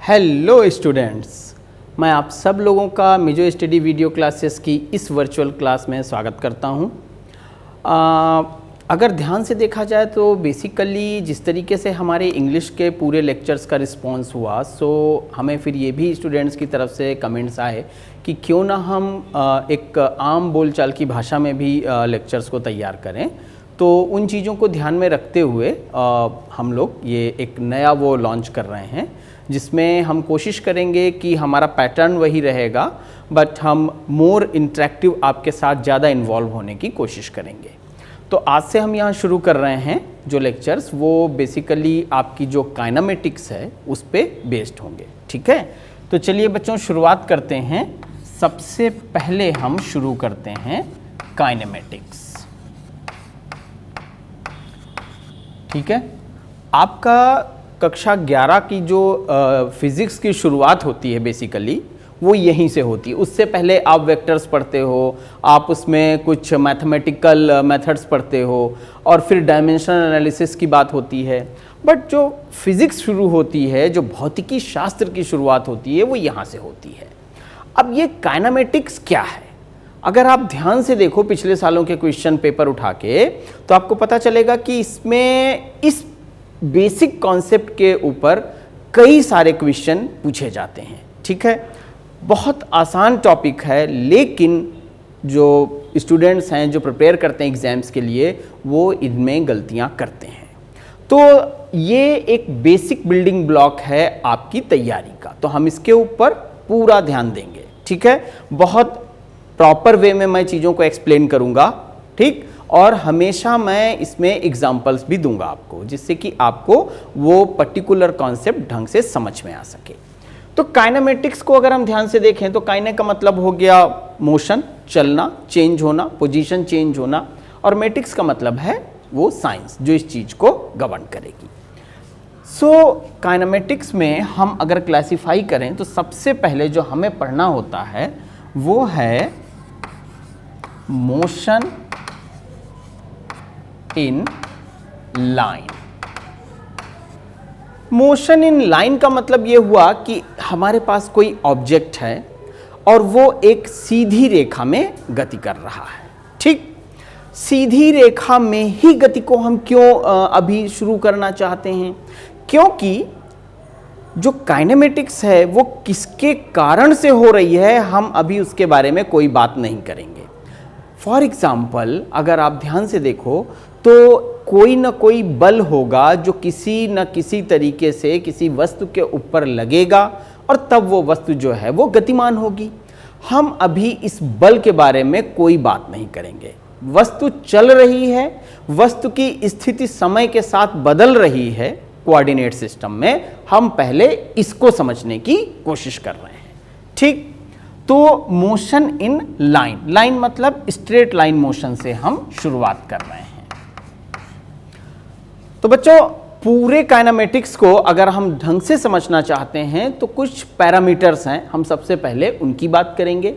Hello students, मैं आप सब लोगों का मिजो स्टडी वीडियो क्लासेस की इस वर्चुअल क्लास में स्वागत करता हूं। अगर ध्यान से देखा जाए तो बेसिकली जिस तरीके से हमारे इंग्लिश के पूरे लेक्चर्स का रिस्पांस हुआ, सो हमें फिर ये भी स्टूडेंट्स की तरफ से कमेंट्स आए कि क्यों ना हम एक आम बोलचाल की भाषा में भी लेक्चर्स को तैयार करें। तो उन चीज़ों को ध्यान में रखते हुए हम लोग ये एक नया वो लॉन्च कर रहे हैं, जिसमें हम कोशिश करेंगे कि हमारा पैटर्न वही रहेगा, बट हम मोर इंटरेक्टिव आपके साथ ज़्यादा इन्वॉल्व होने की कोशिश करेंगे। तो आज से हम यहाँ शुरू कर रहे हैं जो लेक्चर्स, वो बेसिकली आपकी जो काइनेमेटिक्स है उस पर बेस्ड होंगे। ठीक है, तो चलिए बच्चों शुरुआत करते हैं। सबसे पहले हम शुरू करते हैं काइनेमेटिक्स। ठीक है, आपका कक्षा 11 की जो फिज़िक्स की शुरुआत होती है बेसिकली वो यहीं से होती है। उससे पहले आप वेक्टर्स पढ़ते हो, आप उसमें कुछ मैथमेटिकल मेथड्स पढ़ते हो और फिर डायमेंशनल एनालिसिस की बात होती है। बट जो फिज़िक्स शुरू होती है, जो भौतिकी शास्त्र की शुरुआत होती है, वो यहाँ से होती है। अब ये काइनेमेटिक्स क्या है? अगर आप ध्यान से देखो पिछले सालों के क्वेश्चन पेपर उठा के, तो आपको पता चलेगा कि इसमें इस बेसिक कॉन्सेप्ट के ऊपर कई सारे क्वेश्चन पूछे जाते हैं। ठीक है, बहुत आसान टॉपिक है, लेकिन जो स्टूडेंट्स हैं जो प्रिपेयर करते हैं एग्जाम्स के लिए, वो इनमें गलतियां करते हैं। तो ये एक बेसिक बिल्डिंग ब्लॉक है आपकी तैयारी का, तो हम इसके ऊपर पूरा ध्यान देंगे। ठीक है, बहुत प्रॉपर वे में मैं चीज़ों को एक्सप्लेन करूंगा। ठीक, और हमेशा मैं इसमें एग्जाम्पल्स भी दूंगा आपको, जिससे कि आपको वो पर्टिकुलर कॉन्सेप्ट ढंग से समझ में आ सके। तो काइनेमेटिक्स को अगर हम ध्यान से देखें तो काइने का मतलब हो गया मोशन, चलना, चेंज होना, पोजीशन चेंज होना, और मेटिक्स का मतलब है वो साइंस जो इस चीज़ को गवर्न करेगी। सो काइनेमेटिक्स में हम अगर क्लासिफाई करें तो सबसे पहले जो हमें पढ़ना होता है वो है motion in line. Motion in line का मतलब यह हुआ कि हमारे पास कोई ऑब्जेक्ट है और वो एक सीधी रेखा में गति कर रहा है। ठीक, सीधी रेखा में ही गति को हम क्यों अभी शुरू करना चाहते हैं? क्योंकि जो काइनेमेटिक्स है वो किसके कारण से हो रही है, हम अभी उसके बारे में कोई बात नहीं करेंगे। फॉर एग्जाम्पल, अगर आप ध्यान से देखो तो कोई ना कोई बल होगा जो किसी न किसी तरीके से किसी वस्तु के ऊपर लगेगा और तब वो वस्तु जो है वो गतिमान होगी। हम अभी इस बल के बारे में कोई बात नहीं करेंगे। वस्तु चल रही है, वस्तु की स्थिति समय के साथ बदल रही है कोऑर्डिनेट सिस्टम में, हम पहले इसको समझने की कोशिश कर रहे हैं। ठीक, तो मोशन इन लाइन, लाइन मतलब स्ट्रेट लाइन मोशन से हम शुरुआत कर रहे हैं। तो बच्चों, पूरे काइनेमेटिक्स को अगर हम ढंग से समझना चाहते हैं तो कुछ पैरामीटर्स हैं, हम सबसे पहले उनकी बात करेंगे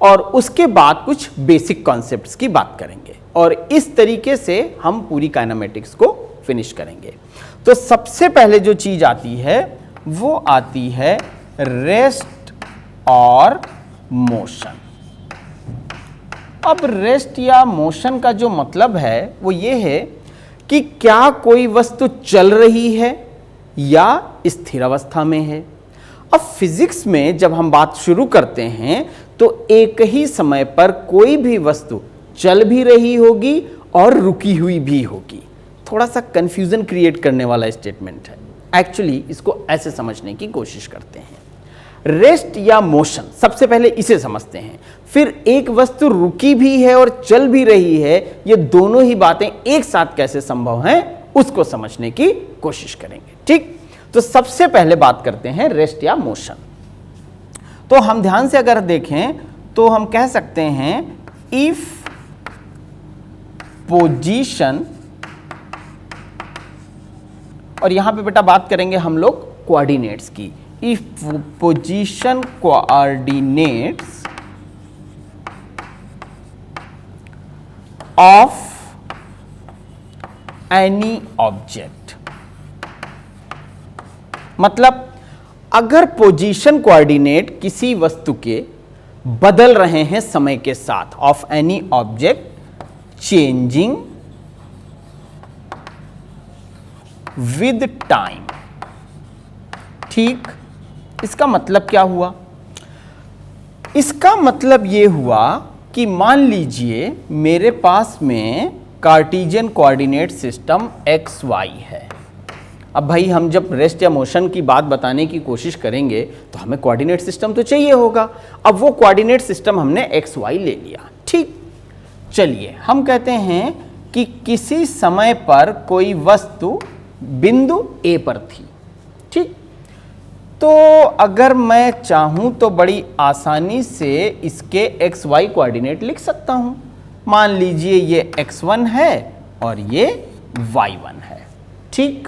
और उसके बाद कुछ बेसिक कॉन्सेप्ट्स की बात करेंगे, और इस तरीके से हम पूरी काइनेमेटिक्स को फिनिश करेंगे। तो सबसे पहले जो चीज आती है वो आती है रेस्ट और मोशन। अब रेस्ट या मोशन का जो मतलब है वो ये है कि क्या कोई वस्तु चल रही है या स्थिर अवस्था में है। अब फिजिक्स में जब हम बात शुरू करते हैं तो एक ही समय पर कोई भी वस्तु चल भी रही होगी और रुकी हुई भी होगी। थोड़ा सा कंफ्यूजन क्रिएट करने वाला स्टेटमेंट है। एक्चुअली इसको ऐसे समझने की कोशिश करते हैं। रेस्ट या मोशन, सबसे पहले इसे समझते हैं, फिर एक वस्तु रुकी भी है और चल भी रही है, ये दोनों ही बातें एक साथ कैसे संभव हैं उसको समझने की कोशिश करेंगे। ठीक, तो सबसे पहले बात करते हैं रेस्ट या मोशन। तो हम ध्यान से अगर देखें तो हम कह सकते हैं इफ पोजीशन, और यहां पे बेटा बात करेंगे हम लोग कोऑर्डिनेट्स की। If position coordinates of any object, मतलब अगर पोजीशन कोऑर्डिनेट किसी वस्तु के बदल रहे हैं समय के साथ, of any object changing with time, ठीक, इसका मतलब क्या हुआ? इसका मतलब यह हुआ कि मान लीजिए मेरे पास में Cartesian coordinate system X Y है। अब भाई हम जब रेस्ट या मोशन की बात बताने की कोशिश करेंगे तो हमें कोऑर्डिनेट सिस्टम तो चाहिए होगा। अब वो कोऑर्डिनेट सिस्टम हमने एक्स वाई ले लिया, ठीक। चलिए हम कहते हैं कि किसी समय पर कोई वस्तु बिंदु ए पर थी, ठीक। तो अगर मैं चाहूं तो बड़ी आसानी से इसके एक्स वाई कोऑर्डिनेट लिख सकता हूं। मान लीजिए ये x1 है और ये y1 है, ठीक।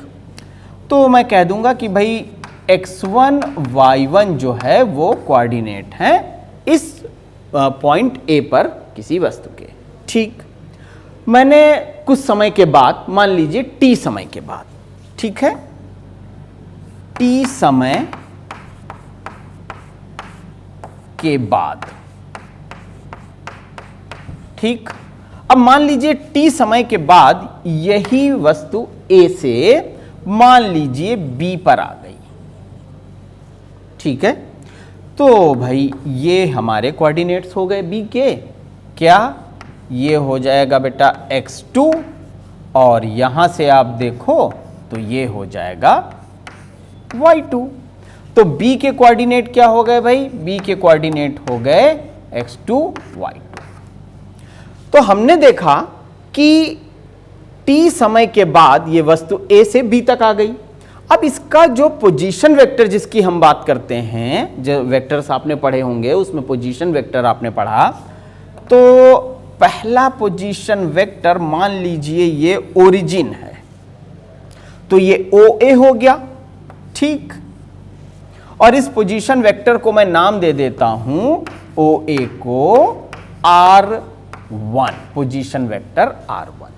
तो मैं कह दूंगा कि भाई x1 y1 जो है वो कोऑर्डिनेट है इस पॉइंट A पर किसी वस्तु के, ठीक। मैंने कुछ समय के बाद, मान लीजिए t समय के बाद, ठीक है, t समय के बाद, ठीक। अब मान लीजिए t समय के बाद यही वस्तु A से मान लीजिए B पर आ गई, ठीक है। तो भाई ये हमारे कोऑर्डिनेट्स हो गए B के, क्या ये हो जाएगा बेटा x2 और यहां से आप देखो तो ये हो जाएगा y2। तो B के कोऑर्डिनेट क्या हो गए भाई? B के कोऑर्डिनेट हो गए x2 y2। तो हमने देखा कि t समय के बाद ये वस्तु A से B तक आ गई। अब इसका जो पोजीशन वेक्टर जिसकी हम बात करते हैं, जो वेक्टर्स आपने पढ़े होंगे उसमें पोजीशन वेक्टर आपने पढ़ा, तो पहला पोजीशन वेक्टर मान लीजिए ये ओरिजिन है, तो ये OA हो गया, ठीक। और इस पोजीशन वेक्टर को मैं नाम दे देता हूं OA को R1, पोजीशन वेक्टर R1।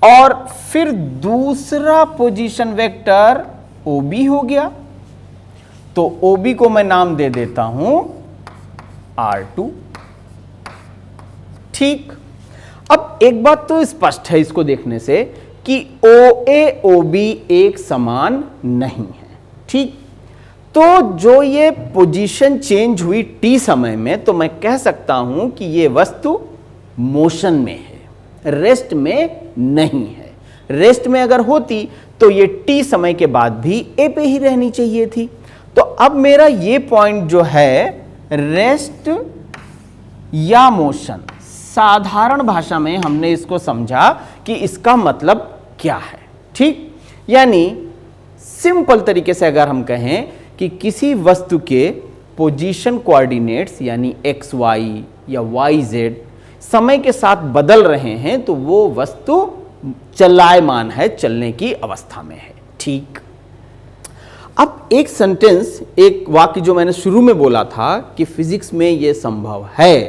और फिर दूसरा पोजीशन वेक्टर OB हो गया, तो OB को मैं नाम दे देता हूं R2, ठीक। अब एक बात तो स्पष्ट है इसको देखने से कि OA OB एक समान नहीं है, ठीक। तो जो ये पोजीशन चेंज हुई t समय में, तो मैं कह सकता हूं कि ये वस्तु मोशन में है, रेस्ट में नहीं है। रेस्ट में अगर होती तो ये t समय के बाद भी A पे ही रहनी चाहिए थी। तो अब मेरा ये पॉइंट जो है रेस्ट या मोशन, साधारण भाषा में हमने इसको समझा कि इसका मतलब क्या है, ठीक। यानी सिंपल तरीके से अगर हम कहें कि किसी वस्तु के पोजीशन कोऑर्डिनेट्स यानी एक्स वाई या वाई जेड समय के साथ बदल रहे हैं, तो वो वस्तु चलायमान है, चलने की अवस्था में है, ठीक। अब एक सेंटेंस, एक वाक्य जो मैंने शुरू में बोला था कि फिजिक्स में यह संभव है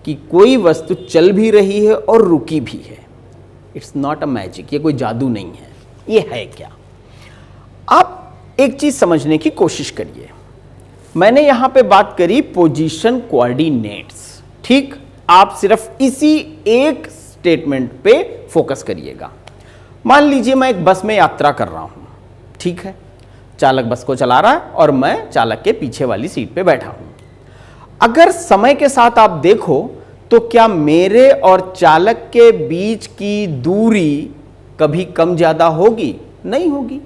कि कोई वस्तु चल भी रही है और रुकी भी है। इट्स नॉट अ मैजिक, ये कोई जादू नहीं है, ये है क्या? आप एक चीज समझने की कोशिश करिए। मैंने यहां पे बात करी पोजीशन कोऑर्डिनेट्स, ठीक। आप सिर्फ इसी एक स्टेटमेंट पे फोकस करिएगा। मान लीजिए मैं एक बस में यात्रा कर रहा हूं, ठीक है। चालक बस को चला रहा है और मैं चालक के पीछे वाली सीट पे बैठा हूं। अगर समय के साथ आप देखो तो क्या मेरे और चालक के बीच की दूरी कभी कम ज्यादा होगी? नहीं होगी।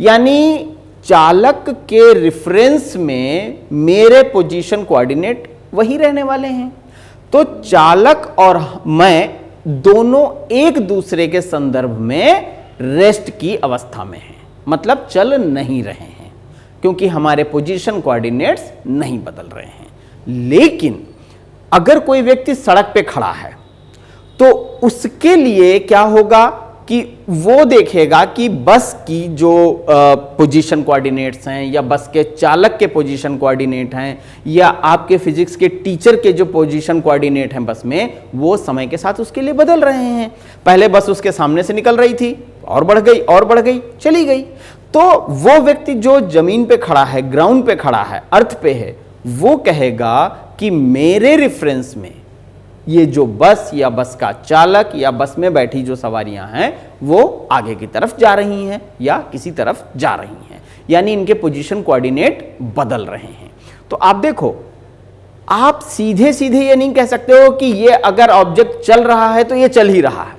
यानी चालक के रेफरेंस में मेरे पोजीशन कोऑर्डिनेट वही रहने वाले हैं। तो चालक और मैं दोनों एक दूसरे के संदर्भ में रेस्ट की अवस्था में हैं, मतलब चल नहीं रहे हैं, क्योंकि हमारे पोजीशन कोऑर्डिनेट्स नहीं बदल रहे हैं। लेकिन अगर कोई व्यक्ति सड़क पे खड़ा है तो उसके लिए क्या होगा कि वो देखेगा कि बस की जो पोजीशन कोऑर्डिनेट्स हैं या बस के चालक के पोजीशन कोऑर्डिनेट हैं या आपके फिजिक्स के टीचर के जो पोजीशन कोऑर्डिनेट हैं बस में, वो समय के साथ उसके लिए बदल रहे हैं। पहले बस उसके सामने से निकल रही थी और बढ़ गई और बढ़ गई, चली गई। तो वो व्यक्ति जो जमीन पे खड़ा है, ग्राउंड पे खड़ा है, अर्थ पे है, वो कहेगा कि मेरे रेफरेंस में ये जो बस या बस का चालक या बस में बैठी जो सवारियां हैं वो आगे की तरफ जा रही हैं या किसी तरफ जा रही हैं, यानी इनके पोजीशन कोऑर्डिनेट बदल रहे हैं। तो आप देखो, आप सीधे सीधे ये नहीं कह सकते हो कि ये अगर ऑब्जेक्ट चल रहा है तो ये चल ही रहा है।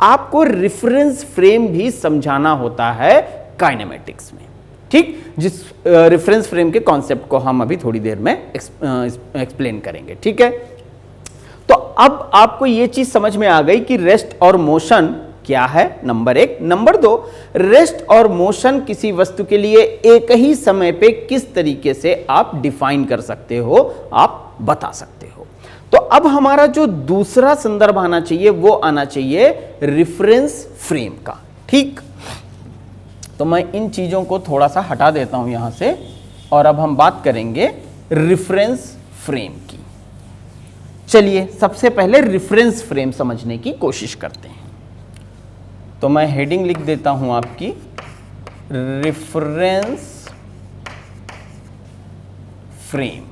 आपको रेफरेंस फ्रेम भी समझाना होता है काइनेमेटिक्स में, ठीक, जिस रेफरेंस फ्रेम के कॉन्सेप्ट को हम अभी थोड़ी देर में एक्सप्लेन करेंगे, ठीक है। तो अब आपको यह चीज समझ में आ गई कि रेस्ट और मोशन क्या है, नंबर एक। नंबर दो, रेस्ट और मोशन किसी वस्तु के लिए एक ही समय पे किस तरीके से आप डिफाइन कर सकते हो, आप बता सकते हो। तो अब हमारा जो दूसरा संदर्भ आना चाहिए वो आना चाहिए रेफरेंस फ्रेम का, ठीक। तो मैं इन चीजों को थोड़ा सा हटा देता हूं यहां से और अब हम बात करेंगे रेफरेंस फ्रेम की। चलिए सबसे पहले रेफरेंस फ्रेम समझने की कोशिश करते हैं। तो मैं हेडिंग लिख देता हूं आपकी, रेफरेंस फ्रेम।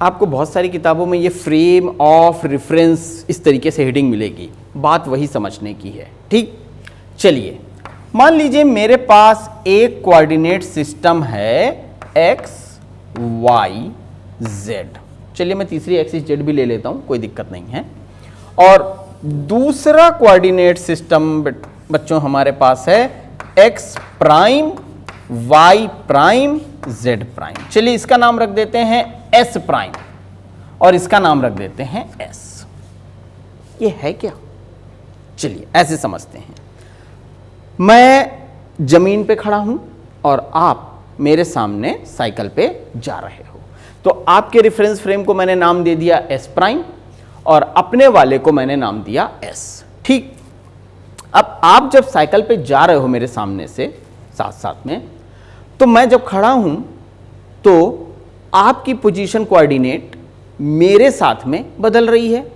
आपको बहुत सारी किताबों में ये फ्रेम ऑफ रेफरेंस इस तरीके से हेडिंग मिलेगी, बात वही समझने की है, ठीक। चलिए मान लीजिए मेरे पास एक कोऑर्डिनेट सिस्टम है x, y, z। चलिए मैं तीसरी एक्सिस z भी ले लेता हूं, कोई दिक्कत नहीं है। और दूसरा कोऑर्डिनेट सिस्टम बच्चों हमारे पास है x prime, y prime, z prime. चलिए इसका नाम रख देते हैं s प्राइम और इसका नाम रख देते हैं s। ये है क्या? चलिए ऐसे समझते हैं। मैं जमीन पे खड़ा हूं और आप मेरे सामने साइकिल पे जा रहे हो, तो आपके रेफरेंस फ्रेम को मैंने नाम दे दिया s प्राइम और अपने वाले को मैंने नाम दिया s, ठीक। अब आप जब साइकिल पे जा रहे हो मेरे सामने से साथ साथ में, तो मैं जब खड़ा हूं तो आपकी पोजीशन कोऑर्डिनेट मेरे साथ में बदल रही है।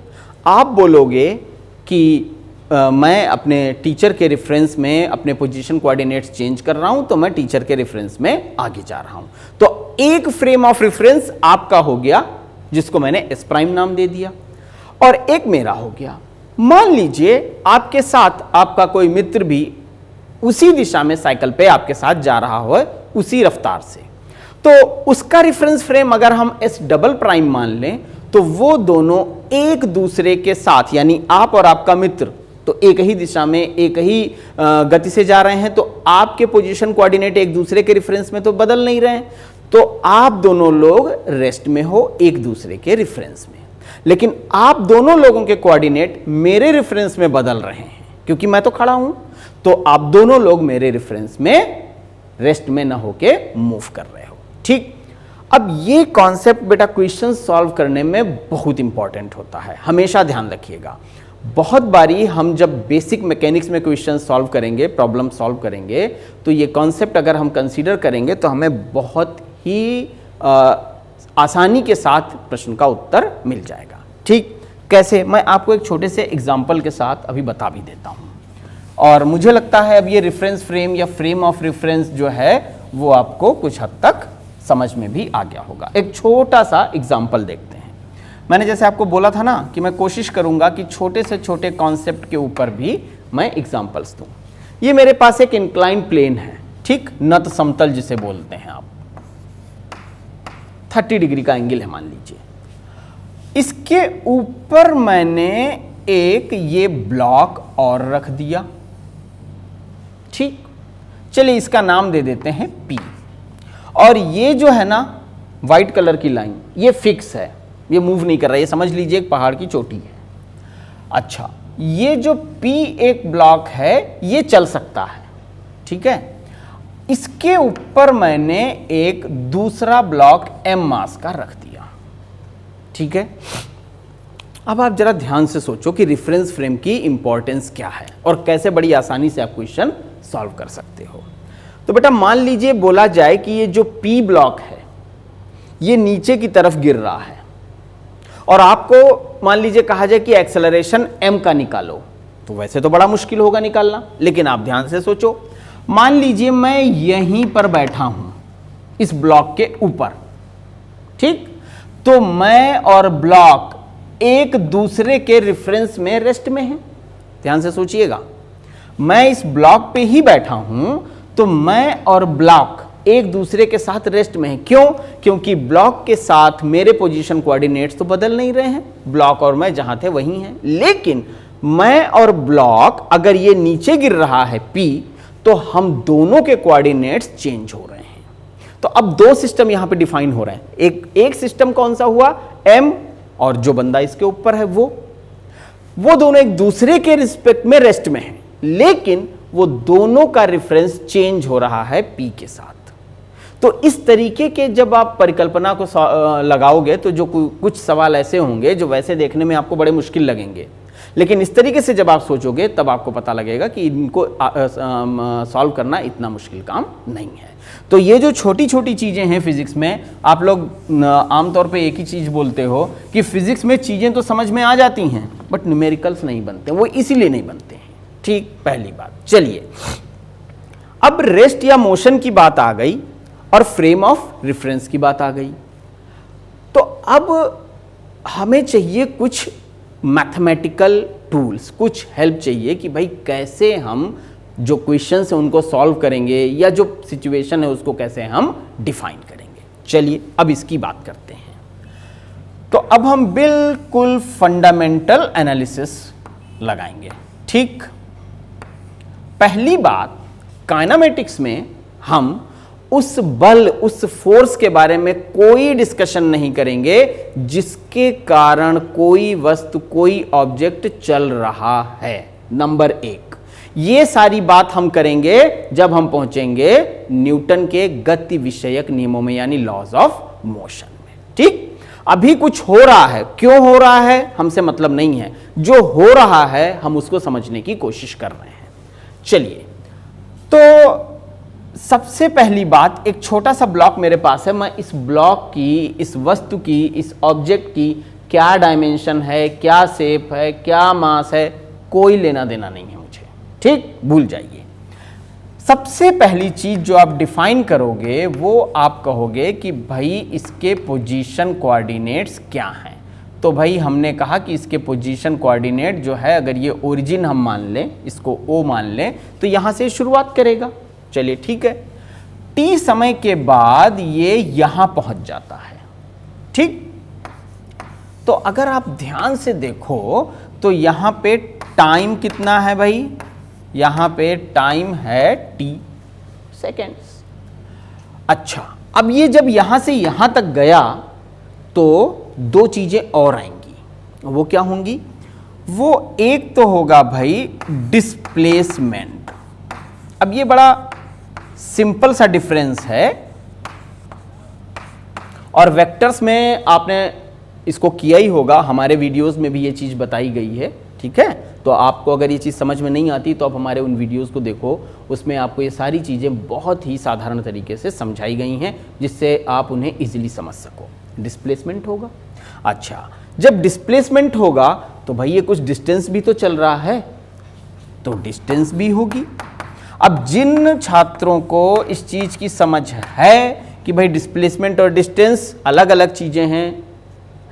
आप बोलोगे कि मैं अपने टीचर के रेफरेंस में अपने पोजीशन कोऑर्डिनेट्स चेंज कर रहा हूं, तो मैं टीचर के रेफरेंस में आगे जा रहा हूं। तो एक फ्रेम ऑफ रेफरेंस आपका हो गया जिसको मैंने s प्राइम नाम दे दिया और एक मेरा हो गया। मान लीजिए आपके साथ आपका कोई मित्र भी उसी दिशा में साइकिल पे आपके साथ जा रहा हो उसी रफ्तार से, तो उसका रेफरेंस फ्रेम अगर हम s डबल प्राइम मान लें तो वो दोनों एक दूसरे के साथ, यानी आप और आपका मित्र तो एक ही दिशा में एक ही गति से जा रहे हैं, तो आपके पोजीशन कोऑर्डिनेट एक दूसरे के रेफरेंस में तो बदल नहीं रहे हैं, तो आप दोनों लोग रेस्ट में हो एक दूसरे के रेफरेंस में। लेकिन आप दोनों लोगों के कोऑर्डिनेट मेरे रेफरेंस में बदल रहे हैं क्योंकि मैं तो खड़ा हूं, तो आप दोनों लोग मेरे रेफरेंस में रेस्ट में ना होके मूव कर रहे हो, ठीक। अब ये कॉन्सेप्ट बेटा क्वेश्चन सॉल्व करने में बहुत इंपॉर्टेंट होता है, हमेशा ध्यान रखिएगा। बहुत बारी हम जब बेसिक मैकेनिक्स में क्वेश्चन सॉल्व करेंगे, प्रॉब्लम सॉल्व करेंगे, तो ये कॉन्सेप्ट अगर हम कंसीडर करेंगे तो हमें बहुत ही आसानी के साथ प्रश्न का उत्तर मिल जाएगा, ठीक। कैसे? मैं आपको एक छोटे से एग्जाम्पल के साथ अभी बता भी देता हूँ और मुझे लगता है अब ये रेफरेंस फ्रेम या फ्रेम ऑफ रेफरेंस जो है वो आपको कुछ हद तक समझ में भी आ गया होगा। एक छोटा सा एग्जाम्पल देखते हैं। मैंने जैसे आपको बोला था ना कि मैं कोशिश करूंगा कि छोटे से छोटे कॉन्सेप्ट के ऊपर भी मैं एग्जाम्पल्स दूं। ये मेरे पास एक इंक्लाइन प्लेन है, ठीक, नत समतल जिसे बोलते हैं आप, 30 डिग्री का एंगल है मान लीजिए। इसके ऊपर मैंने एक ये ब्लॉक और रख दिया, ठीक। चलिए इसका नाम दे देते हैं P। और ये जो है ना व्हाइट कलर की लाइन, ये फिक्स है, ये मूव नहीं कर रहा है, ये समझ लीजिए एक पहाड़ की चोटी है। अच्छा, ये जो P एक ब्लॉक है ये चल सकता है, ठीक है। इसके ऊपर मैंने एक दूसरा ब्लॉक M मास का रख दिया, ठीक है। अब आप जरा ध्यान से सोचो कि रेफरेंस फ्रेम की इंपॉर्टेंस क्या है और कैसे बड़ी आसानी से आप क्वेश्चन सॉल्व कर सकते हो। तो बेटा मान लीजिए बोला जाए कि ये जो P ब्लॉक है ये नीचे की तरफ गिर रहा है और आपको मान लीजिए कहा जाए कि एक्सेलरेशन m का निकालो, तो वैसे तो बड़ा मुश्किल होगा निकालना, लेकिन आप ध्यान से सोचो। मान लीजिए मैं यहीं पर बैठा हूं इस ब्लॉक के ऊपर, ठीक, तो मैं और ब्लॉक एक दूसरे के रेफरेंस में रेस्ट में हैं। ध्यान से सोचिएगा, मैं इस ब्लॉक पे ही बैठा हूं तो मैं और ब्लॉक एक दूसरे के साथ रेस्ट में हैं। क्यों? क्योंकि ब्लॉक के साथ मेरे पोजीशन कोऑर्डिनेट्स तो बदल नहीं रहे हैं, ब्लॉक और मैं जहां थे वहीं हैं। लेकिन मैं और ब्लॉक अगर ये नीचे गिर रहा है P, तो हम दोनों के कोऑर्डिनेट्स चेंज हो रहे हैं। तो अब दो सिस्टम यहां पे डिफाइन हो रहे हैं। एक सिस्टम कौन सा हुआ? M, और जो बंदा इसके ऊपर है वो दोनों एक दूसरे के रिस्पेक्ट में रेस्ट में हैं, लेकिन वो दोनों का रेफरेंस चेंज हो रहा है P के साथ। तो इस तरीके के जब आप परिकल्पना को लगाओगे तो जो कुछ सवाल ऐसे होंगे जो वैसे देखने में आपको बड़े मुश्किल लगेंगे, लेकिन इस तरीके से जब आप सोचोगे तब आपको पता लगेगा कि इनको सॉल्व करना इतना मुश्किल काम नहीं है। तो ये जो छोटी छोटी चीज़ें हैं फिजिक्स में, आप लोग आमतौर पे एक ही चीज़ बोलते हो कि फिजिक्स में चीज़ें तो समझ में आ जाती हैं बट न्यूमेरिकल्स नहीं बनते, वो इसीलिए नहीं बनते हैं। ठीक, पहली बात। चलिए, अब रेस्ट या मोशन की बात आ गई और फ्रेम ऑफ रेफरेंस की बात आ गई, तो अब हमें चाहिए कुछ मैथमेटिकल टूल्स, कुछ हेल्प चाहिए कि भाई कैसे हम जो क्वेश्चंस हैं उनको सॉल्व करेंगे या जो सिचुएशन है उसको कैसे हम डिफाइन करेंगे। चलिए अब इसकी बात करते हैं। तो अब हम बिल्कुल फंडामेंटल एनालिसिस लगाएंगे। ठीक, पहली बात, काइनेमेटिक्स में हम उस बल, उस फोर्स के बारे में कोई डिस्कशन नहीं करेंगे जिसके कारण कोई वस्तु, कोई ऑब्जेक्ट चल रहा है। नंबर एक, ये सारी बात हम करेंगे जब हम पहुंचेंगे न्यूटन के गति विषयक नियमों में, यानी लॉज ऑफ मोशन में। ठीक, अभी कुछ हो रहा है, क्यों हो रहा है हमसे मतलब नहीं है, जो हो रहा है हम उसको समझने की कोशिश कर रहे हैं। चलिए, तो सबसे पहली बात, एक छोटा सा ब्लॉक मेरे पास है, मैं इस ब्लॉक की, इस वस्तु की, इस ऑब्जेक्ट की क्या डायमेंशन है, क्या शेप है, क्या मास है, कोई लेना देना नहीं है मुझे। ठीक, भूल जाइए। सबसे पहली चीज जो आप डिफाइन करोगे वो आप कहोगे कि भाई इसके पोजीशन कोऑर्डिनेट्स क्या हैं। तो भाई हमने कहा कि इसके पोजीशन कोऑर्डिनेट जो है, अगर ये ओरिजिन हम मान लें, इसको O मान लें, तो यहां से शुरुआत करेगा। चलिए ठीक है, T समय के बाद ये यहां पहुंच जाता है। ठीक, तो अगर आप ध्यान से देखो तो यहां पे टाइम कितना है भाई? यहां पे टाइम है T सेकेंड्स। अच्छा, अब ये जब यहां से यहां तक गया तो दो चीजें और आएंगी। वो क्या होंगी? वो एक तो होगा भाई डिस्प्लेसमेंट। अब ये बड़ा सिंपल सा डिफरेंस है, और वेक्टर्स में आपने इसको किया ही होगा, हमारे वीडियोस में भी ये चीज़ बताई गई है। ठीक है, तो आपको अगर ये चीज़ समझ में नहीं आती तो आप हमारे उन वीडियोस को देखो, उसमें आपको ये सारी चीज़ें बहुत ही साधारण तरीके से समझाई गई हैं जिससे आप उन्हें इजीली समझ सको। डिस्प्लेसमेंट होगा। अच्छा, जब डिस्प्लेसमेंट होगा तो भाई ये कुछ डिस्टेंस भी तो चल रहा है, तो डिस्टेंस भी होगी। अब जिन छात्रों को इस चीज़ की समझ है कि भाई डिस्प्लेसमेंट और डिस्टेंस अलग अलग चीज़ें हैं,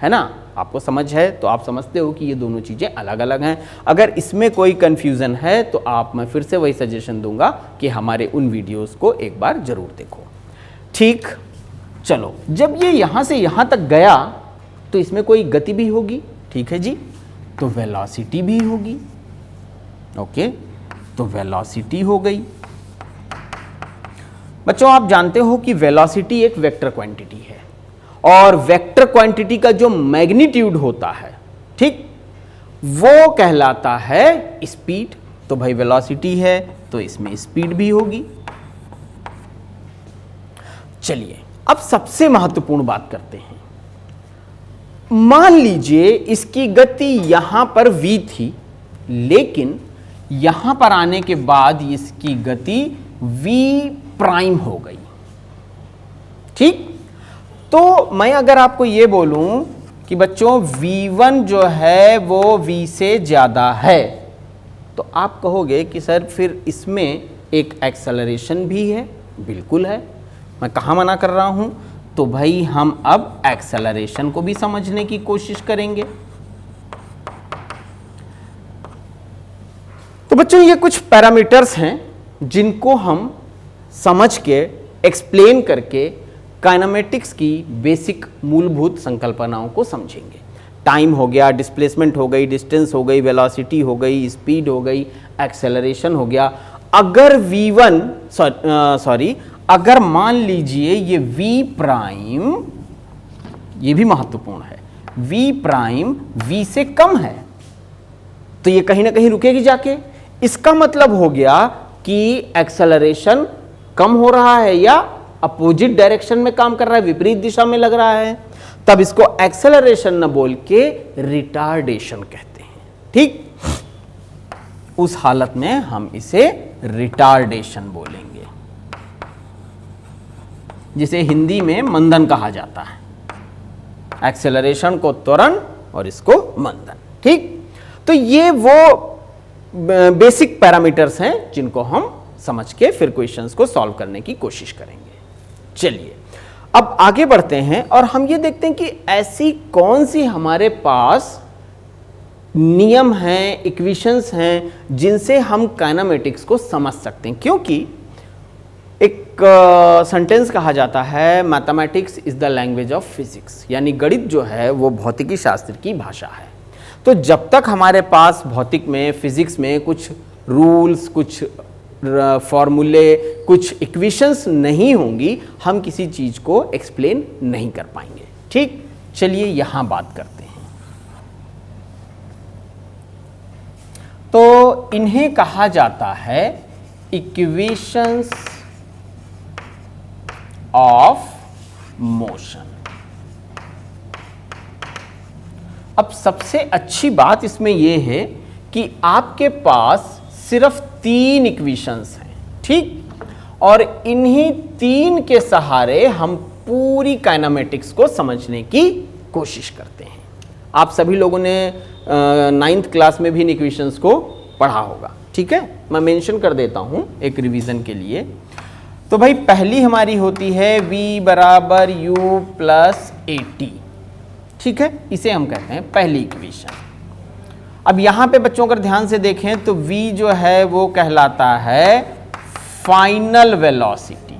है ना, आपको समझ है तो आप समझते हो कि ये दोनों चीज़ें अलग अलग हैं। अगर इसमें कोई कन्फ्यूज़न है तो मैं फिर से वही सजेशन दूंगा कि हमारे उन वीडियोस को एक बार ज़रूर देखो। ठीक, चलो, जब ये यहाँ से यहाँ तक गया तो इसमें कोई गति भी होगी। ठीक है जी, तो वेलोसिटी भी होगी। ओके, तो वेलोसिटी हो गई। बच्चों, आप जानते हो कि वेलोसिटी एक वेक्टर क्वांटिटी है, और वेक्टर क्वांटिटी का जो मैग्नीट्यूड होता है, ठीक, वो कहलाता है स्पीड। तो भाई वेलोसिटी है तो इसमें स्पीड भी होगी। चलिए, अब सबसे महत्वपूर्ण बात करते हैं। मान लीजिए इसकी गति यहां पर v थी, लेकिन यहां पर आने के बाद इसकी गति v प्राइम हो गई। ठीक, तो मैं अगर आपको ये बोलूं कि बच्चों v1 जो है वो v से ज्यादा है, तो आप कहोगे कि सर फिर इसमें एक एक्सेलरेशन भी है। बिल्कुल है, मैं कहाँ मना कर रहा हूँ। तो भाई हम अब एक्सेलरेशन को भी समझने की कोशिश करेंगे। तो बच्चों ये कुछ पैरामीटर्स हैं जिनको हम समझ के एक्सप्लेन करके काइनेमेटिक्स की बेसिक मूलभूत संकल्पनाओं को समझेंगे। टाइम हो गया, डिस्प्लेसमेंट हो गई, डिस्टेंस हो गई, वेलोसिटी हो गई, स्पीड हो गई, एक्सेलरेशन हो गया। अगर v1 अगर मान लीजिए ये v प्राइम, ये भी महत्वपूर्ण है, v प्राइम v से कम है तो ये कहीं ना कहीं रुकेगी जाके। इसका मतलब हो गया कि एक्सेलरेशन कम हो रहा है या अपोजिट डायरेक्शन में काम कर रहा है, विपरीत दिशा में लग रहा है, तब इसको एक्सेलरेशन न बोल के रिटार्डेशन कहते हैं। ठीक, उस हालत में हम इसे रिटार्डेशन बोलेंगे, जिसे हिंदी में मंदन कहा जाता है। एक्सेलरेशन को त्वरण और इसको मंदन। ठीक, तो ये वो बेसिक पैरामीटर्स हैं जिनको हम समझ के फिर क्वेश्चंस को सॉल्व करने की कोशिश करेंगे। चलिए अब आगे बढ़ते हैं और हम ये देखते हैं कि ऐसी कौन सी हमारे पास नियम हैं, इक्वेशंस हैं जिनसे हम काइनेमेटिक्स को समझ सकते हैं। क्योंकि एक सेंटेंस कहा जाता है, mathematics is the language of physics, यानी गणित जो है वो भौतिकी शास्त्र की भाषा है। तो जब तक हमारे पास भौतिक में, फिजिक्स में कुछ रूल्स, कुछ फॉर्मूले, कुछ इक्वेशंस नहीं होंगी, हम किसी चीज को एक्सप्लेन नहीं कर पाएंगे। ठीक, चलिए यहां बात करते हैं। तो इन्हें कहा जाता है इक्वेशंस ऑफ मोशन। अब सबसे अच्छी बात इसमें यह है कि आपके पास सिर्फ 3 इक्वेशंस हैं। ठीक, और इन्हीं 3 के सहारे हम पूरी काइनेमेटिक्स को समझने की कोशिश करते हैं। आप सभी लोगों ने 9th क्लास में भी इन इक्वेशंस को पढ़ा होगा। ठीक है, मैं मेंशन कर देता हूं एक रिवीजन के लिए। तो भाई पहली हमारी होती है v बराबर u प्लस AT। ठीक है, इसे हम कहते हैं पहली इक्वेशन। अब यहां पे बच्चों अगर ध्यान से देखें तो v जो है वो कहलाता है फाइनल वेलोसिटी,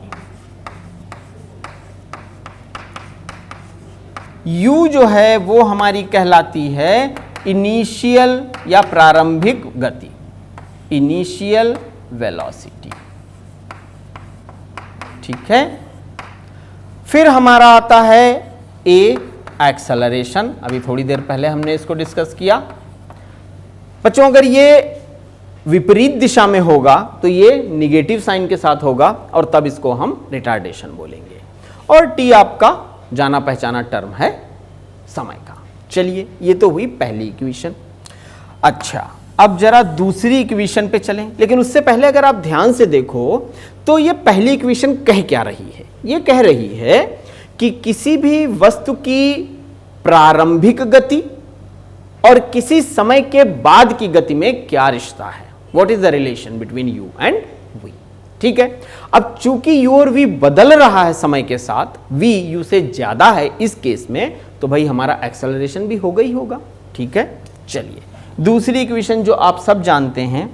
u जो है वो हमारी कहलाती है इनिशियल या प्रारंभिक गति, इनिशियल वेलोसिटी। ठीक है, फिर हमारा आता है a एक्सेलरेशन। अभी थोड़ी देर पहले हमने इसको डिस्कस किया। बच्चों अगर ये विपरीत दिशा में होगा तो ये निगेटिव साइन के साथ होगा और तब इसको हम रिटार्डेशन बोलेंगे। और t आपका जाना पहचाना टर्म है समय का। चलिए ये तो हुई पहली इक्वेशन। अच्छा, अब जरा दूसरी इक्वेशन पे चलें, लेकिन उससे पहले अगर आप ध्यान से देखो तो ये पहली इक्वेशन कह क्या रही है? ये कह रही है कि किसी भी वस्तु की प्रारंभिक गति और किसी समय के बाद की गति में क्या रिश्ता है, what is the relation between u and v. ठीक है, अब चूंकि यू और वी बदल रहा है समय के साथ, वी यू से ज्यादा है इस केस में, तो भाई हमारा एक्सेलरेशन भी होगा ही होगा। ठीक है, चलिए दूसरी इक्वेशन जो आप सब जानते हैं,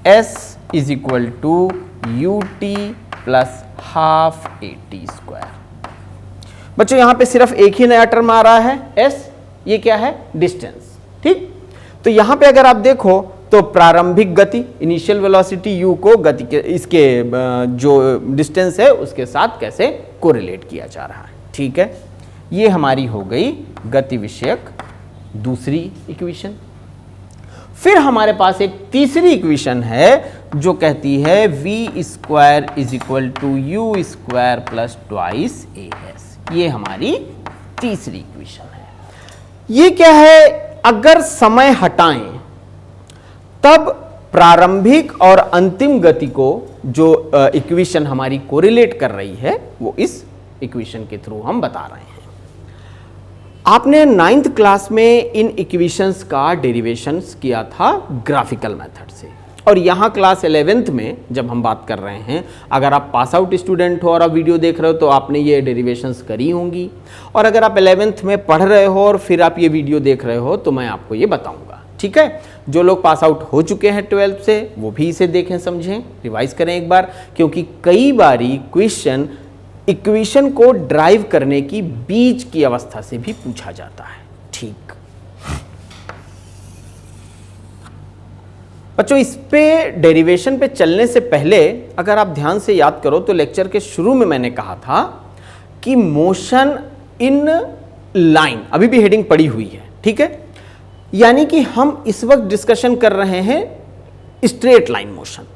s is equal to u t plus half AT square. बच्चों यहां पे सिर्फ एक ही नया टर्म आ रहा है s, ये क्या है? डिस्टेंस। ठीक, तो यहां पे अगर आप देखो तो प्रारंभिक गति इनिशियल वेलोसिटी u को गति के इसके जो डिस्टेंस है उसके साथ कैसे कोरिलेट किया जा रहा है। ठीक है, ये हमारी हो गई गति विषयक दूसरी इक्वेशन। फिर हमारे पास एक तीसरी इक्वेशन है जो कहती है v square is equal to u square plus twice as। ये हमारी तीसरी इक्वेशन है। ये क्या है? अगर समय हटाएं तब प्रारंभिक और अंतिम गति को जो इक्वेशन हमारी कोरिलेट कर रही है वो इस इक्वेशन के थ्रू हम बता रहे हैं। आपने 9th क्लास में इन इक्वेशंस का डेरिवेशंस किया था ग्राफिकल मेथड से, और यहाँ क्लास 11th में जब हम बात कर रहे हैं, अगर आप पास आउट स्टूडेंट हो और आप वीडियो देख रहे हो तो आपने ये डेरिवेशंस करी होंगी, और अगर आप 11th में पढ़ रहे हो और फिर आप ये वीडियो देख रहे हो तो मैं आपको ये बताऊंगा। ठीक है, जो लोग पास आउट हो चुके हैं 12th से वो भी इसे देखें, समझें, रिवाइज करें एक बार, क्योंकि कई बारी क्वेश्चन इक्वेशन को ड्राइव करने की बीच की अवस्था से भी पूछा जाता है। ठीक बच्चों, इस पे डेरिवेशन पे चलने से पहले अगर आप ध्यान से याद करो तो लेक्चर के शुरू में मैंने कहा था कि मोशन इन लाइन, अभी भी हेडिंग पड़ी हुई है, ठीक है, यानी कि हम इस वक्त डिस्कशन कर रहे हैं स्ट्रेट लाइन मोशन।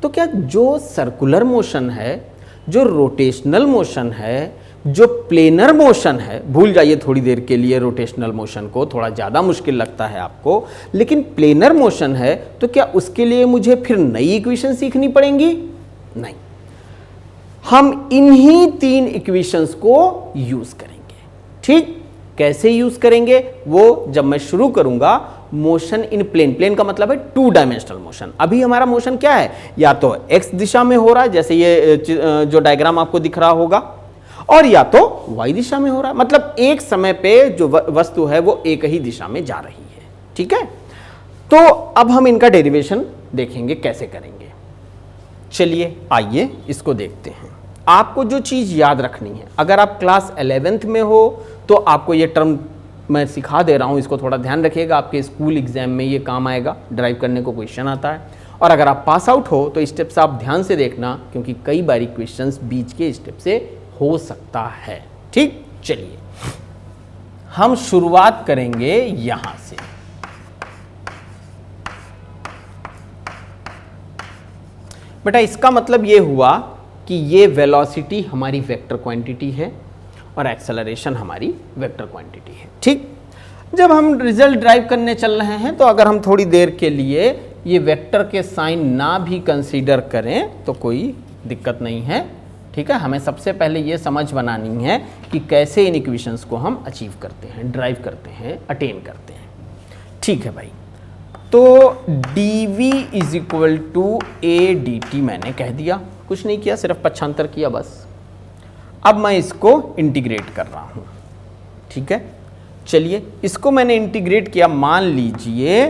तो क्या जो सर्कुलर मोशन है, जो रोटेशनल मोशन है, जो प्लेनर मोशन है, भूल जाइए थोड़ी देर के लिए रोटेशनल मोशन को, थोड़ा ज़्यादा मुश्किल लगता है आपको, लेकिन प्लेनर मोशन है तो क्या उसके लिए मुझे फिर नई इक्वेशन सीखनी पड़ेंगी? नहीं, हम इन्हीं 3 इक्वेशंस को यूज करेंगे। ठीक, कैसे यूज करेंगे वो जब मैं शुरू करूंगा। मोशन इन प्लेन, प्लेन का मतलब है 2 डायमेंशनल मोशन। अभी हमारा मोशन क्या है, या तो x दिशा में हो रहा है, जैसे ये जो डायग्राम आपको दिख रहा होगा, और या तो y दिशा में हो रहा है, मतलब एक समय पे जो वस्तु है वो एक ही दिशा में जा रही है। ठीक है, तो अब हम इनका डेरिवेशन देखेंगे कैसे करेंगे। चलिए आइए इसको देखते हैं। आपको जो चीज याद रखनी है, अगर आप क्लास 11th में हो तो आपको ये टर्म मैं सिखा दे रहा हूँ, इसको थोड़ा ध्यान रखिएगा, आपके स्कूल एग्जाम में ये काम आएगा, ड्राइव करने को क्वेश्चन आता है। और अगर आप पास आउट हो तो स्टेप्स आप ध्यान से देखना, क्योंकि कई बारी क्वेश्चंस बीच के स्टेप से हो सकता है। ठीक, चलिए हम शुरुआत करेंगे यहां से। बेटा इसका मतलब ये हुआ कि ये वेलोसिटी हमारी वेक्टर क्वांटिटी है और एक्सेलरेशन हमारी वेक्टर क्वांटिटी है। ठीक, जब हम रिजल्ट ड्राइव करने चल रहे हैं तो अगर हम थोड़ी देर के लिए ये वेक्टर के साइन ना भी कंसीडर करें तो कोई दिक्कत नहीं है। ठीक है, हमें सबसे पहले ये समझ बनानी है कि कैसे इन इक्वेशंस को हम अचीव करते हैं, ड्राइव करते हैं, अटेन करते हैं। ठीक है भाई, तो dv is equal to a dt मैंने कह दिया, कुछ नहीं किया, सिर्फ पक्षांतर किया बस। अब मैं इसको इंटीग्रेट कर रहा हूं। ठीक है, चलिए इसको मैंने इंटीग्रेट किया। मान लीजिए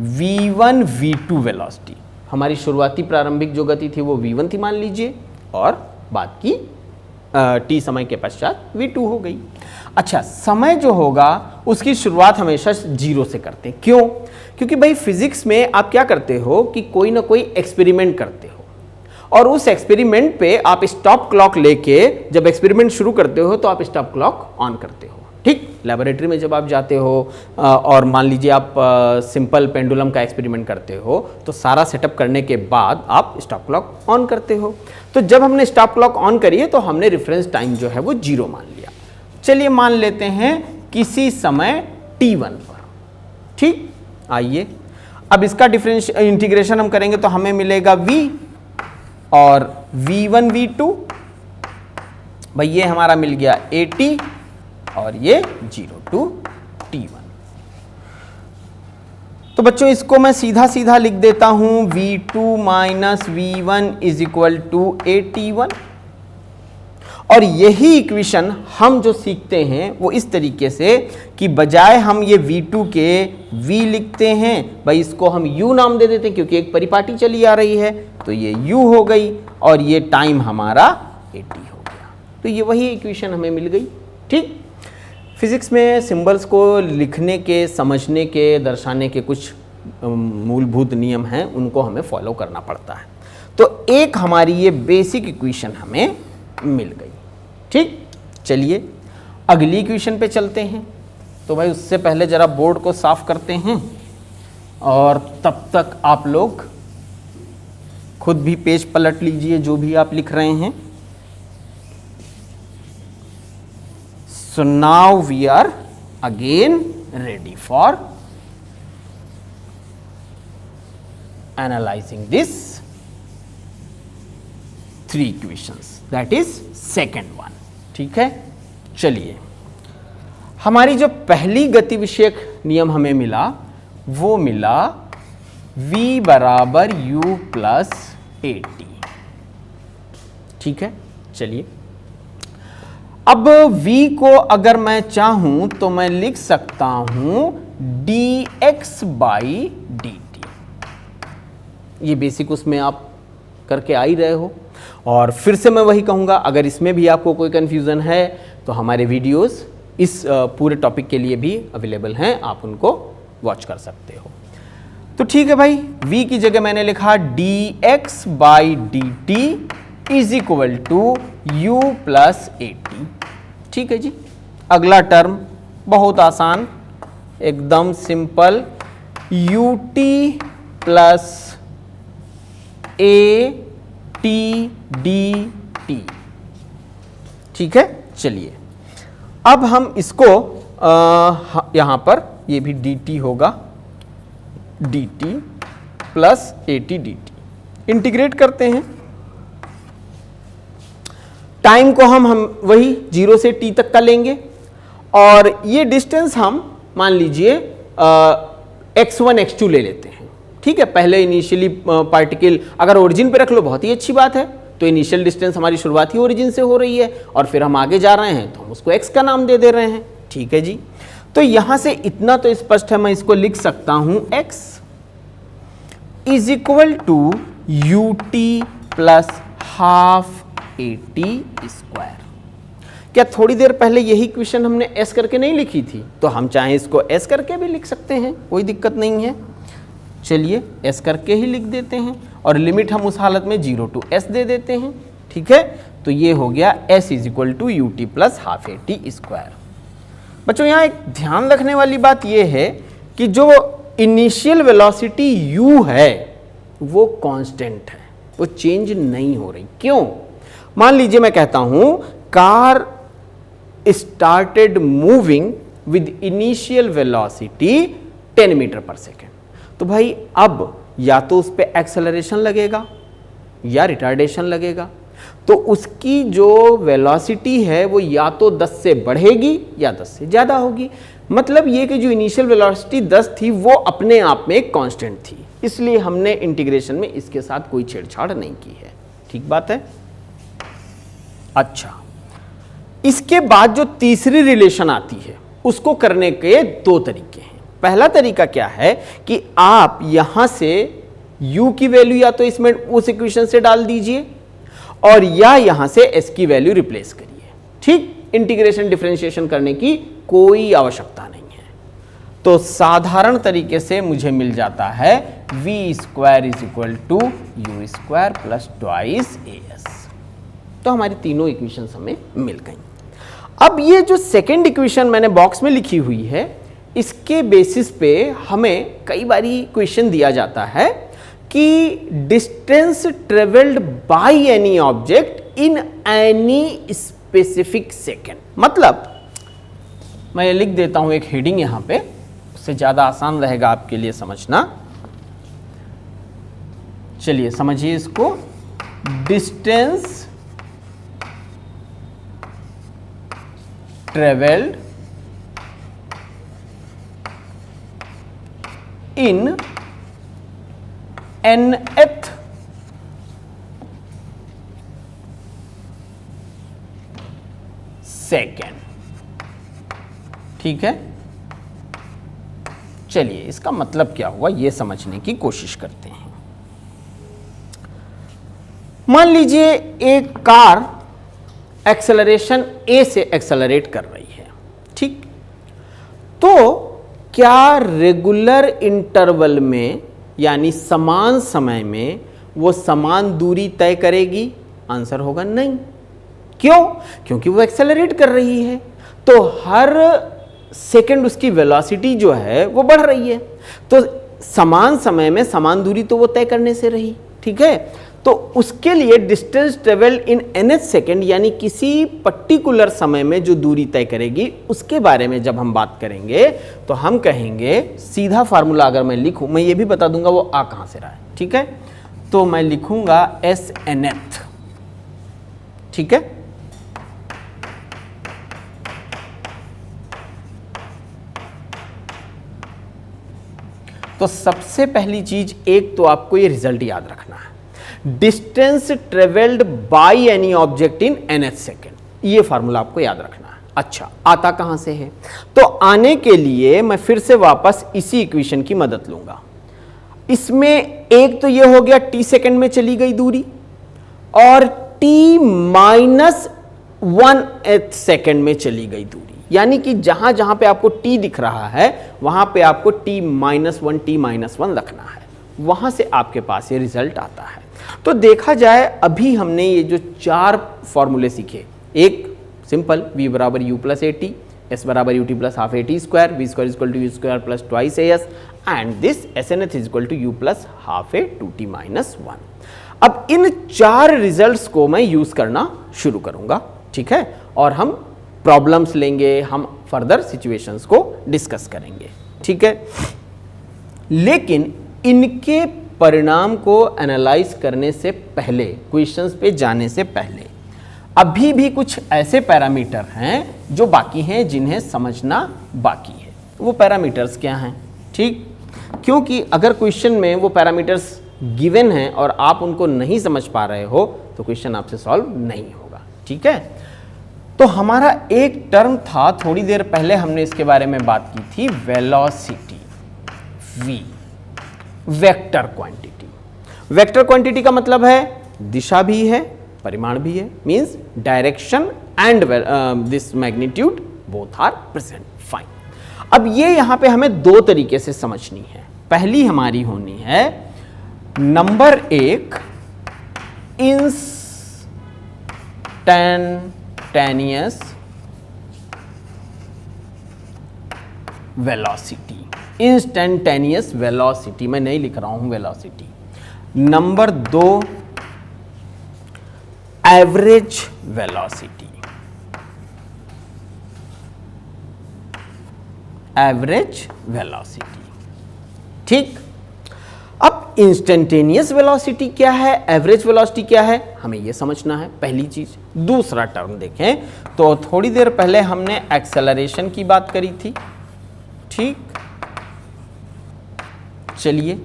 v1 v2 वेलोसिटी, हमारी शुरुआती प्रारंभिक जो गति थी वो v1 थी मान लीजिए, और बाद की t समय के पश्चात v2 हो गई। अच्छा, समय जो होगा उसकी शुरुआत हमेशा 0 से करते हैं। क्यों? क्योंकि भाई फिजिक्स में आप क्या करते हो कि कोई ना कोई एक्सपेरिमेंट करते हो, और उस एक्सपेरिमेंट पे आप स्टॉप क्लॉक लेके जब एक्सपेरिमेंट शुरू करते हो तो आप स्टॉप क्लॉक ऑन करते हो। ठीक, लेबोरेटरी में जब आप जाते हो और मान लीजिए आप सिंपल पेंडुलम का एक्सपेरिमेंट करते हो तो सारा सेटअप करने के बाद आप स्टॉप क्लॉक ऑन करते हो। तो जब हमने स्टॉप क्लॉक ऑन करी है तो हमने रेफरेंस टाइम जो है वो 0 मान लिया। चलिए मान लेते हैं किसी समय t1 पर। ठीक, आइए अब इसका इंटीग्रेशन हम करेंगे तो हमें मिलेगा v और v1 v2, भाई ये हमारा मिल गया at और ये 0 to t1। तो बच्चों इसको मैं सीधा सीधा लिख देता हूं, v2 minus v1 is equal to at1। और यही इक्वेशन हम जो सीखते हैं वो इस तरीके से कि बजाय हम ये v2 के v लिखते हैं, भाई इसको हम u नाम दे देते हैं क्योंकि एक परिपाटी चली आ रही है, तो ये u हो गई और ये टाइम हमारा at हो गया। तो ये वही इक्वेशन हमें मिल गई। ठीक, फिजिक्स में सिंबल्स को लिखने के, समझने के, दर्शाने के कुछ मूलभूत नियम हैं, उनको हमें फॉलो करना पड़ता है। तो एक हमारी ये बेसिक इक्वेशन हमें मिल गई। ठीक, चलिए अगली इक्वेशन पे चलते हैं। तो भाई उससे पहले जरा बोर्ड को साफ करते हैं, और तब तक आप लोग खुद भी पेज पलट लीजिए जो भी आप लिख रहे हैं। So now we are again ready for analyzing this 3 equations, that is second one। ठीक है, चलिए हमारी जो पहली गति विषयक नियम हमें मिला वो मिला v बराबर u प्लस at। ठीक है, चलिए अब v को अगर मैं चाहूं तो मैं लिख सकता हूं dx बाई dt। ये बेसिक उसमें आप करके आ ही रहे हो, और फिर से मैं वही कहूंगा, अगर इसमें भी आपको कोई कंफ्यूजन है तो हमारे वीडियोस इस पूरे टॉपिक के लिए भी अवेलेबल हैं, आप उनको वॉच कर सकते हो। तो ठीक है भाई, v की जगह मैंने लिखा dx by dt is equal to u plus at। ठीक है जी, अगला टर्म बहुत आसान, एकदम simple, ut plus at dt। ठीक है, चलिए अब हम इसको यहां पर ये भी dt होगा, dt plus at dt, integrate करते हैं। टाइम को हम वही 0 से t तक का लेंगे, और ये डिस्टेंस हम मान लीजिए x1 x2 ले लेते हैं। ठीक है, पहले इनिशियली पार्टिकल अगर ओरिजिन पे रख लो बहुत ही अच्छी बात है, तो इनिशियल डिस्टेंस हमारी शुरुआत ही ओरिजिन से हो रही है, और फिर हम आगे जा रहे हैं तो हम उसको x का नाम दे दे रहे हैं। ठीक है जी, तो यहां से इतना तो स्पष्ट है, मैं इसको लिख सकता हूं x is equal to ut plus half at square. क्या थोड़ी देर पहले यही क्वेश्चन हमने s करके नहीं लिखी थी? तो हम चाहे इसको s करके भी लिख सकते हैं, कोई दिक्कत नहीं है। चलिए s करके ही लिख देते हैं, और लिमिट हम उस हालत में 0 टू s दे देते हैं। ठीक है, तो ये हो गया s is equal to ut plus half at square. बच्चों यहाँ एक ध्यान रखने वाली बात ये है कि जो इनिशियल वेलोसिटी u है वो कांस्टेंट है, वो चेंज नहीं हो रही। क्यों? मान लीजिए मैं कहता हूं car started moving with initial velocity 10 metre पर सेकेंड, तो भाई अब या तो उस पर एक्सेलरेशन लगेगा या रिटार्डेशन लगेगा, तो उसकी जो वेलोसिटी है वो या तो 10 से बढ़ेगी या 10 से ज़्यादा होगी। मतलब ये कि जो इनिशियल वेलोसिटी 10 थी वो अपने आप में एक कांस्टेंट थी, इसलिए हमने इंटीग्रेशन में इसके साथ कोई छेड़छाड़ नहीं की है। ठीक बात है। अच्छा, इसके बाद जो तीसरी रिलेशन आती है उसको करने के दो तरीके हैं। पहला तरीका क्या है कि आप यहां से u की वैल्यू या तो इसमें उस इक्वेशन से डाल दीजिए, और या यहां से s की वैल्यू रिप्लेस करिए। ठीक, इंटीग्रेशन डिफरेंशिएशन करने की कोई आवश्यकता नहीं है। तो साधारण तरीके से मुझे मिल जाता है v square is equal to u square plus twice as। तो हमारी तीनों इक्वेशंस हमें मिल गई। अब ये जो सेकेंड इक्वेशन मैंने बॉक्स में लिखी हुई है, इसके बेसिस पे हमें कई बारी क्वेश्चन दिया जाता है कि distance travelled by any object in any specific second. मतलब मैं ये लिख देता हूं एक हेडिंग यहां पे, उससे ज्यादा आसान रहेगा आपके लिए समझना। चलिए समझिए इसको, distance travelled in nth second. ठीक है, चलिए इसका मतलब क्या हुआ ये समझने की कोशिश करते हैं। मान लीजिए एक कार एक्सेलरेशन a से एक्सेलरेट कर रही है। ठीक, तो क्या रेगुलर इंटरवल में यानी समान समय में वो समान दूरी तय करेगी? आंसर होगा नहीं। क्यों? क्योंकि वो एक्सेलरेट कर रही है, तो हर सेकंड उसकी वेलोसिटी जो है वो बढ़ रही है, तो समान समय में समान दूरी तो वो तय करने से रही। ठीक है, तो उसके लिए distance travel in nth second यानी किसी पर्टिकुलर समय में जो दूरी तय करेगी उसके बारे में जब हम बात करेंगे तो हम कहेंगे, सीधा फार्मूला अगर मैं लिखूं, मैं ये भी बता दूंगा वो आ कहां से रहा है। ठीक है, तो मैं लिखूंगा s nth। ठीक है, तो सबसे पहली चीज एक तो आपको ये रिजल्ट याद रखना है, distance travelled by any object in nth second, ये फार्मूला आपको याद रखना है। अच्छा, आता कहां से है? तो आने के लिए मैं फिर से वापस इसी इक्वेशन की मदद लूंगा। इसमें एक तो ये हो गया t सेकेंड में चली गई दूरी, और t माइनस 1/8 सेकेंड में चली गई दूरी, यानी कि जहां जहां पे आपको t दिख रहा है वहां पे आपको t माइनस 1 t माइनस 1 रखना है, वहां से आपके पास ये रिजल्ट आता है। तो देखा जाए अभी हमने ये जो 4 फॉर्मूले सीखे, एक सिंपल v बराबर u plus a t, s बराबर u t plus half a t square, v square equal to u square plus twice a s, and this s n th is equal to u plus half a two t minus 1। अब इन 4 results को मैं use करना शुरू करूंगा, ठीक है, और हम प्रॉब्लम्स लेंगे, हम फर्दर सिचुएशंस को डिस्कस करेंगे, ठीक है। लेकिन इनके परिणाम को एनालाइज करने से पहले, क्वेश्चंस पे जाने से पहले, अभी भी कुछ ऐसे पैरामीटर हैं जो बाकी हैं, जिन्हें समझना बाकी है। वो पैरामीटर्स क्या हैं? ठीक, क्योंकि अगर क्वेश्चन में वो पैरामीटर्स गिवन हैं और आप उनको नहीं समझ पा रहे हो तो क्वेश्चन आपसे सॉल्व नहीं होगा, ठीक है। तो हमारा एक टर्म था, थोड़ी देर पहले हमने इसके बारे में बात की थी, velocity, v, vector quantity. Vector quantity का मतलब है दिशा भी है, परिमाण भी है, means direction and this magnitude both are present, fine. अब ये यहां पे हमें 2 तरीके से समझनी है। पहली हमारी होनी है number 1, instantaneous velocity. Instantaneous velocity, मैं नहीं लिख रहा हूं velocity. Number 2, average velocity. Average velocity, ठीक। अब इंस्टेंटेनियस वेलोसिटी क्या है, एवरेज वेलोसिटी क्या है, हमें यह समझना है, पहली चीज। दूसरा टर्म देखें तो थोड़ी देर पहले हमने एक्सेलरेशन की बात करी थी, ठीक। चलिए,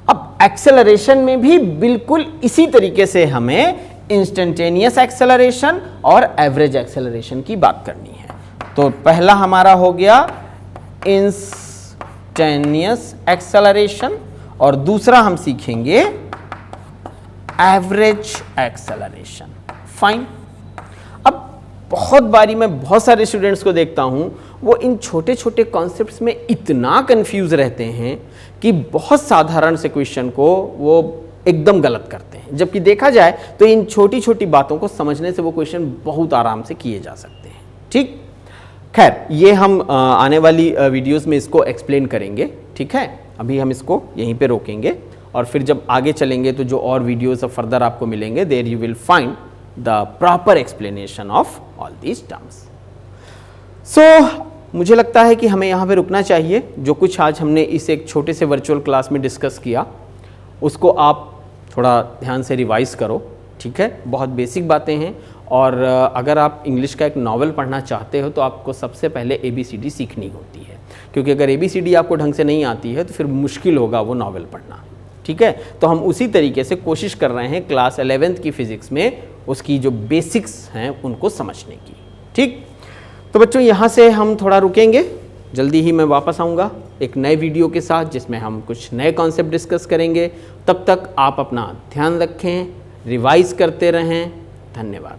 अब एक्सेलरेशन में भी बिल्कुल इसी तरीके से हमें इंस्टेंटेनियस एक्सेलरेशन और एवरेज एक्सेलरेशन की बात करनी है। तो पहला हमारा हो गया इंस्टेंटेनियस एक्सेलरेशन और दूसरा हम सीखेंगे एवरेज एक्सेलरेशन, फाइन। अब बहुत बारी मैं बहुत सारे स्टूडेंट्स को देखता हूं, वो इन छोटे छोटे कॉन्सेप्ट्स में इतना कंफ्यूज रहते हैं कि बहुत साधारण से क्वेश्चन को वो एकदम गलत करते हैं, जबकि देखा जाए तो इन छोटी छोटी बातों को समझने से वो क्वेश्चन बहुत आराम से किए जा सकते हैं, ठीक। खैर, ये हम आने वाली वीडियोस में इसको एक्सप्लेन करेंगे, ठीक है। अभी हम इसको यहीं पे रोकेंगे और फिर जब आगे चलेंगे तो जो और वीडियोस फर्दर आपको मिलेंगे, there you will find the proper explanation of all these terms. So मुझे लगता है कि हमें यहाँ पे रुकना चाहिए। जो कुछ आज हमने इस एक छोटे से वर्चुअल क्लास में डिस्कस किया उसको आप थोड़ा ध्यान से रिवाइज करो, ठीक है। बहुत बेसिक बातें हैं, और अगर आप इंग्लिश का एक नॉवल पढ़ना चाहते हो तो आपको सबसे पहले ABCD सीखनी होती है, क्योंकि अगर ABCD आपको ढंग से नहीं आती है तो फिर मुश्किल होगा वो नॉवल पढ़ना, ठीक है। तो हम उसी तरीके से कोशिश कर रहे हैं क्लास 11th की फिजिक्स में उसकी जो बेसिक्स हैं उनको समझने की, ठीक। तो बच्चों, यहाँ से हम थोड़ा रुकेंगे, जल्दी ही मैं वापस आऊँगा एक नए वीडियो के साथ जिसमें हम कुछ नए कॉन्सेप्ट डिस्कस करेंगे। तब तक आप अपना ध्यान रखें, रिवाइज करते रहें। धन्यवाद।